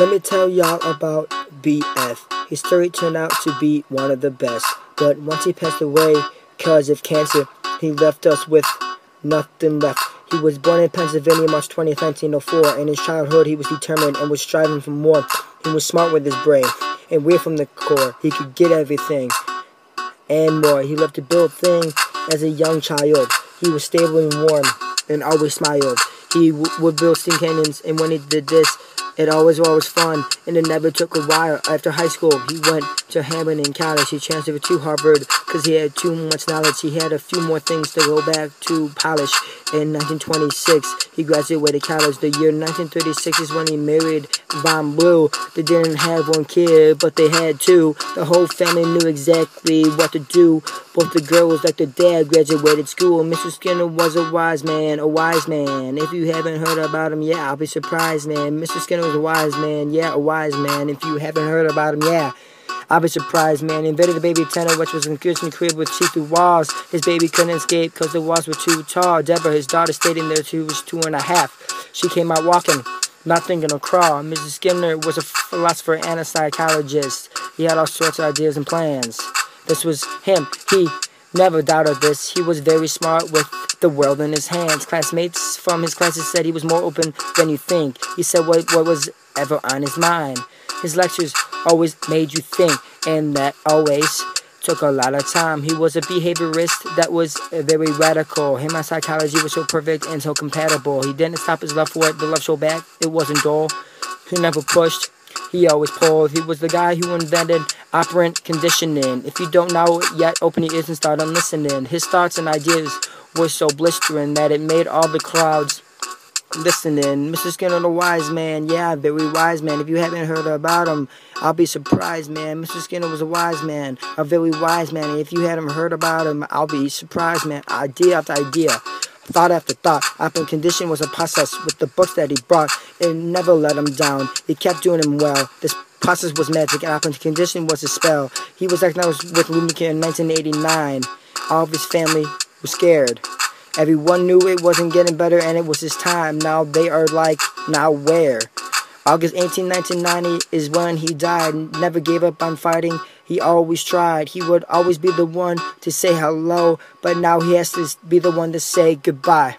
Let me tell y'all about BF. His story turned out to be one of the best. But once he passed away because of cancer, he left us with nothing left. He was born in Pennsylvania, March 20th, 1904. In his childhood, he was determined and was striving for more. He was smart with his brain and weird from the core. He could get everything and more. He loved to build things as a young child. He was stable and warm and always smiled. He would build steam cannons, and when he did this, it always was fun, and it never took a while. After high school, he went to Hamilton College. He transferred to Harvard because he had too much knowledge. He had a few more things to go back to polish. In 1926, he graduated college. The year 1936 is when he married Von Blue. They didn't have one kid, but they had two. The whole family knew exactly what to do. Both the girls, like their dad, graduated school. Mr. Skinner was a wise man, a wise man. If you haven't heard about him, yeah, I'll be surprised, man. Mr. Skinner was a wise man, yeah, a wise man. If you haven't heard about him, yeah, I'll be surprised, man. He invented the baby tent, which was in the crib with see-through walls. His baby couldn't escape because the walls were too tall. Deborah, his daughter, stayed in there till he was 2.5. She came out walking, not thinking of crawl. Mr. Skinner was a philosopher and a psychologist. He had all sorts of ideas and plans. This was him. He never doubted this. He was very smart with the world in his hands. Classmates from his classes said he was more open than you think. He said what was ever on his mind. His lectures always made you think, and that always took a lot of time. He was a behaviorist that was very radical. Him and psychology was so perfect and so compatible. He didn't stop his love for it. The love showed back. It wasn't dull. He never pushed. He always pulled. He was the guy who invented operant conditioning. If you don't know it yet, open your ears and start on listening. His thoughts and ideas were so blistering that it made all the crowds listening. Mr. Skinner, the wise man, yeah, very wise man. If you haven't heard about him, I'll be surprised, man. Mr. Skinner was a wise man, a very wise man. And if you hadn't heard about him, I'll be surprised, man. Idea after idea, thought after thought. Operant condition was a process with the books that he brought. It never let him down. He kept doing him well. This process was magic, and operant condition was a spell. He was diagnosed with leukemia in 1989. All of his family was scared. Everyone knew it wasn't getting better, and it was his time. Now they are like, now where? August 18, 1990 is when he died. Never gave up on fighting. He always tried. He would always be the one to say hello, but now he has to be the one to say goodbye.